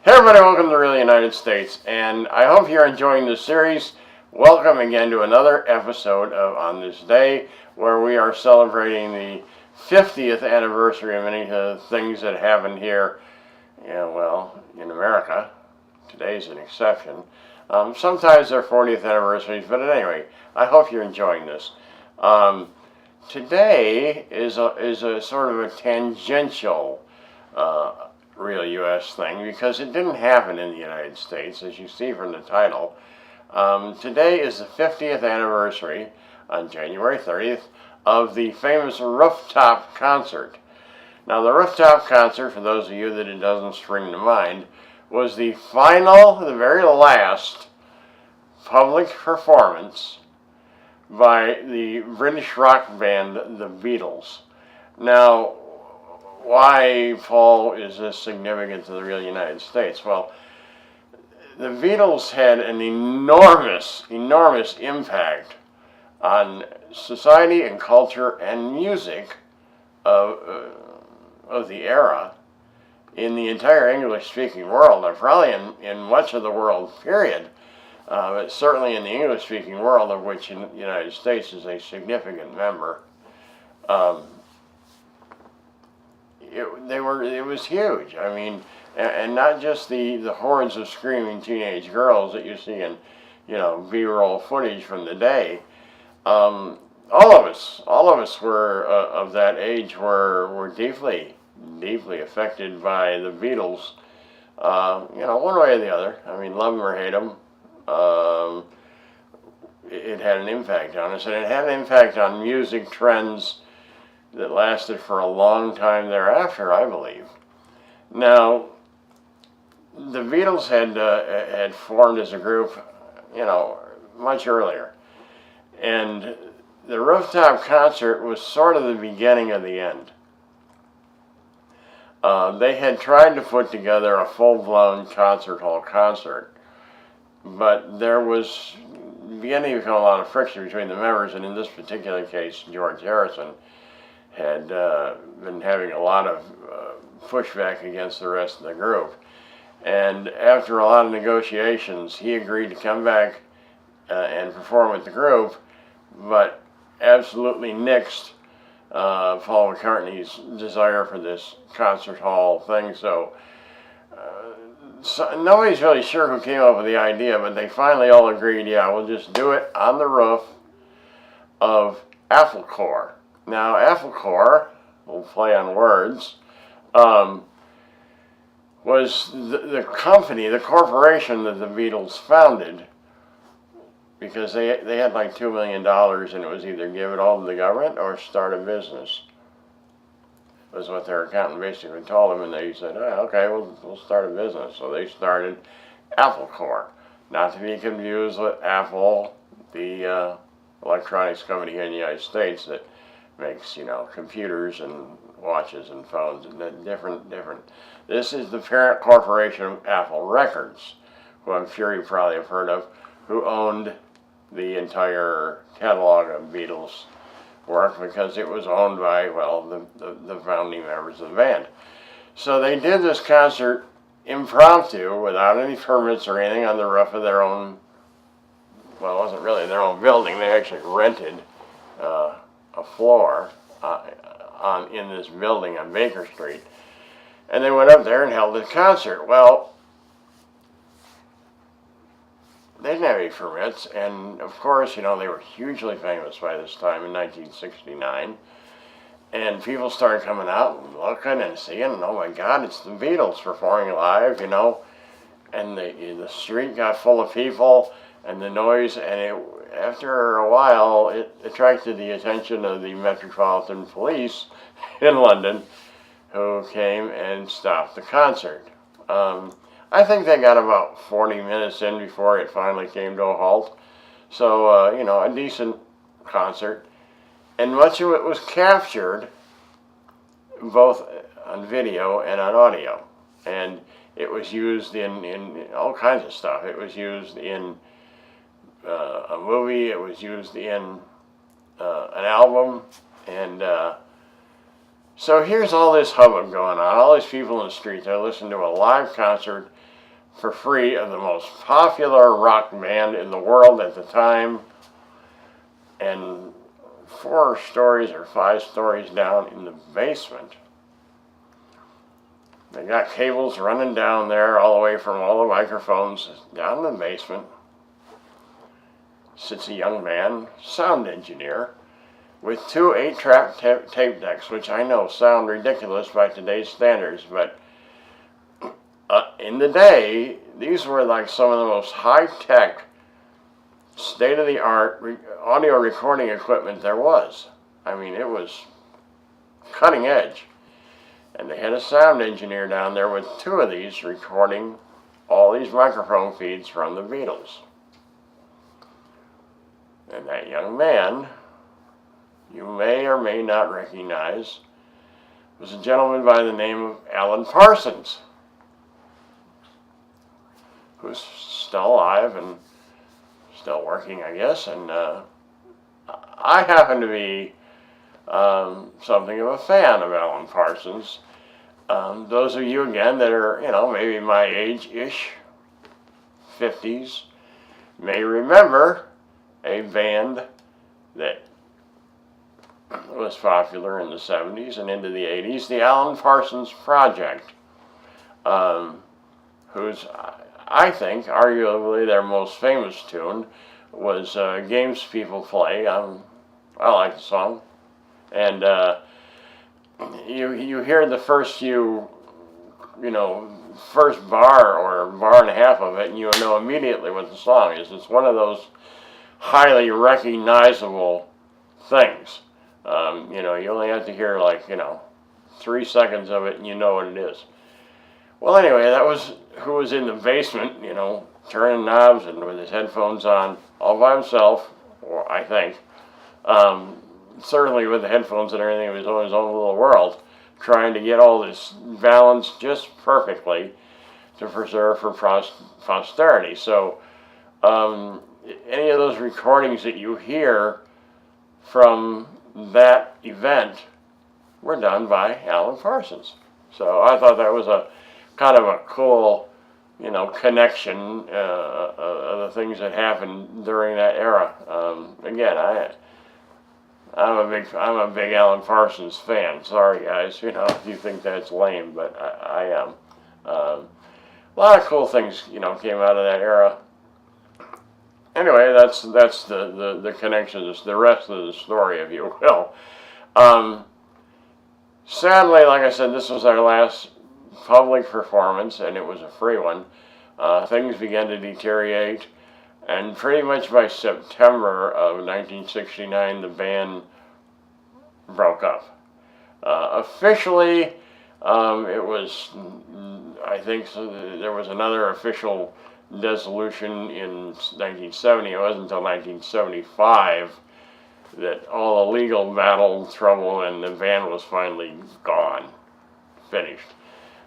Hey everybody, welcome to the Real United States, and I hope you're enjoying this series. Welcome again to another episode of On This Day, where we are celebrating the 50th anniversary of many things that happened here, in America. Today's an exception. Sometimes they're 40th anniversaries, but anyway, I hope you're enjoying this. Today is a sort of a tangential real U.S. thing because it didn't happen in the United States, as you see from the title. Today is the 50th anniversary, on January 30th, of the famous Rooftop Concert. Now, the Rooftop Concert, for those of you that it doesn't spring to mind, was the very last public performance by the British rock band, the Beatles. Now, why, Paul, is this significant to the real United States? Well, the Beatles had an enormous impact on society and culture and music of the era in the entire English-speaking world, and probably in much of the world, period. But certainly in the English-speaking world, of which the United States is a significant member. It was huge. I mean, and not just the hordes of screaming teenage girls that you see in, B-roll footage from the day. All of us were of that age were deeply affected by the Beatles. One way or the other. I mean, love them or hate them. It had an impact on us, and it had an impact on music trends that lasted for a long time thereafter, I believe. Now, the Beatles had formed as a group, much earlier. And the Rooftop Concert was sort of the beginning of the end. They had tried to put together a full-blown concert hall concert, but there was beginning to become a lot of friction between the members, and in this particular case, George Harrison had been having a lot of pushback against the rest of the group. And after a lot of negotiations, he agreed to come back and perform with the group, but absolutely nixed Paul McCartney's desire for this concert hall thing. So nobody's really sure who came up with the idea, but they finally all agreed, yeah, we'll just do it on the roof of Applecore. Now, Applecore, we'll play on words, was the company, the corporation that the Beatles founded, because they had like $2 million, and it was either give it all to the government or start a business, was what their accountant basically told them, and they said, oh, okay, we'll start a business. So they started Applecore, not to be confused with Apple, the electronics company here in the United States that makes, computers and watches and phones, and different. This is the parent corporation of Apple Records, who I'm sure you probably have heard of, who owned the entire catalog of Beatles work because it was owned by, the founding members of the band. So they did this concert impromptu, without any permits or anything, on the roof of their own, it wasn't really their own building. They actually rented a floor in this building on Baker Street, and they went up there and held a concert. Well, they didn't have any permits, and of course, they were hugely famous by this time in 1969, and people started coming out and looking and seeing, and oh my God, it's the Beatles performing live, and the street got full of people, and the noise, and after a while, it attracted the attention of the Metropolitan Police in London, who came and stopped the concert. I think they got about 40 minutes in before it finally came to a halt. So, a decent concert. And much of it was captured both on video and on audio. And it was used in all kinds of stuff. It was used in a movie, it was used in an album, and so here's all this hubbub going on, all these people in the street, they're listening to a live concert for free of the most popular rock band in the world at the time. And 4 stories or 5 stories down in the basement, they got cables running down there all the way from all the microphones down in the basement. Sits a young man, sound engineer, with 2 8-track tape decks, which I know sound ridiculous by today's standards, but in the day, these were like some of the most high-tech, state-of-the-art audio recording equipment there was. I mean, it was cutting edge. And they had a sound engineer down there with 2 of these recording all these microphone feeds from the Beatles. And that young man, you may or may not recognize, was a gentleman by the name of Alan Parsons, who's still alive and still working, I guess. And I happen to be something of a fan of Alan Parsons. Those of you, again, that are, maybe my age-ish, 50s, may remember a band that was popular in the 70s and into the 80s, the Alan Parsons Project, whose, I think, arguably their most famous tune was Games People Play. I like the song. And you hear the first few, first bar or bar and a half of it, and you know immediately what the song is. It's one of those highly recognizable things. You only have to hear 3 seconds of it, and you know what it is. Well, anyway, that was who was in the basement, turning knobs and with his headphones on, all by himself, or I think. Certainly with the headphones and everything, he was in his own little world, trying to get all this balance just perfectly to preserve for posterity. So any of those recordings that you hear from that event were done by Alan Parsons. So I thought that was a kind of a cool, connection of the things that happened during that era. Again, I'm a big Alan Parsons fan. Sorry, guys, if you think that's lame, but I am. A lot of cool things, came out of that era. Anyway, that's the connections, the rest of the story, if you will. Sadly, like I said, this was our last public performance, and it was a free one. Things began to deteriorate. And pretty much by September of 1969, the band broke up. Officially, it was, I think, there was another official dissolution in 1970. It wasn't until 1975 that all the legal battle trouble and the band was finally gone, finished.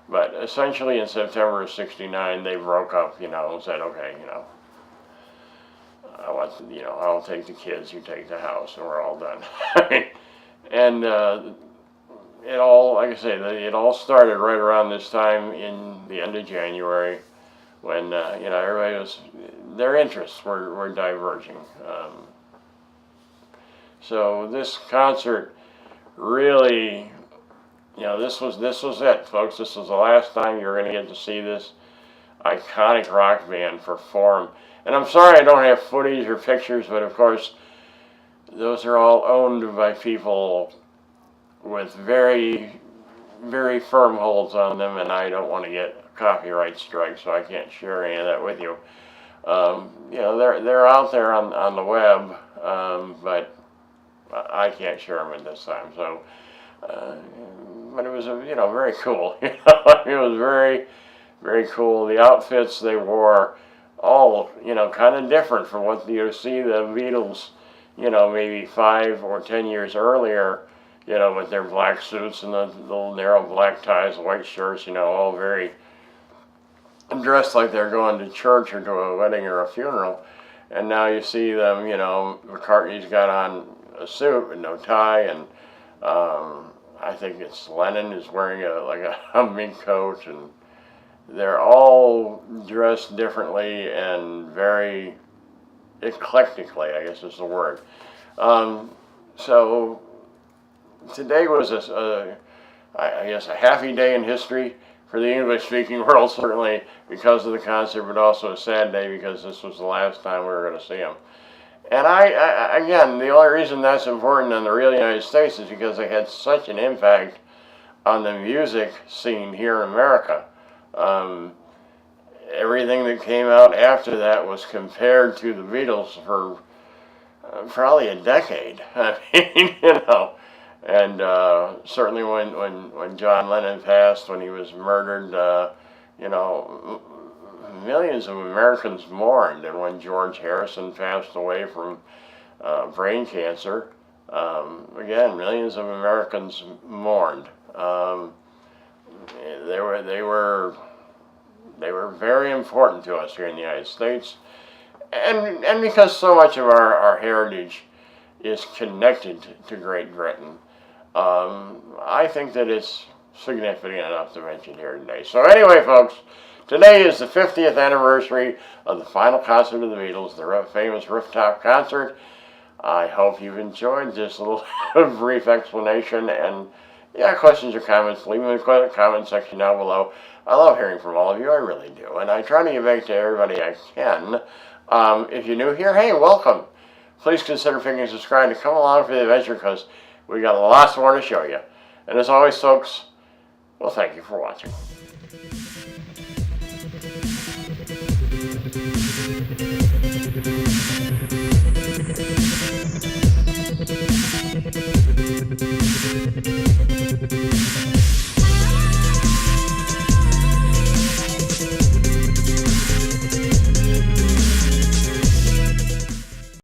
But essentially in September of 69, they broke up, and said, okay, I'll take the kids, you take the house, and we're all done. And it all, like I say, it all started right around this time in the end of January when, everybody was, their interests were diverging. So this concert really, this was it, folks. This was the last time you were going to get to see this iconic rock band perform. And I'm sorry I don't have footage or pictures, but of course, those are all owned by people with very, very firm holds on them, and I don't want to get a copyright strike, so I can't share any of that with you. They're out there on the web, but I can't share them at this time. So, but it was very cool. It was very, very cool. The outfits they wore, all, kind of different from what you see the Beatles, maybe 5 or 10 years earlier, with their black suits and the little narrow black ties, white shirts, all very dressed like they're going to church or to a wedding or a funeral. And now you see them, McCartney's got on a suit with no tie, and I think it's Lennon is wearing a mink coat, and they're all dressed differently and very eclectically, I guess is the word. So today was I guess a happy day in history for the English-speaking world, certainly because of the concert, but also a sad day because this was the last time we were going to see him. And again, the only reason that's important in the real United States is because they had such an impact on the music scene here in America. Everything that came out after that was compared to the Beatles for probably a decade. I mean, you know. And certainly when John Lennon passed, when he was murdered, you know, millions of Americans mourned. And when George Harrison passed away from brain cancer, again, millions of Americans mourned. They were very important to us here in the United States, and because so much of our heritage is connected to Great Britain. I think that it's significant enough to mention here today. So anyway, folks, today is the 50th anniversary of the final concert of the Beatles, the famous Rooftop Concert. I hope you've enjoyed this little brief explanation, and yeah, questions or comments, leave them in the comment section down below. I love hearing from all of you, I really do, and I try to get back to everybody I can. If you're new here, hey, welcome. Please consider clicking subscribe to come along for the adventure, because we got lots more to show you. And as always, folks, well, thank you for watching.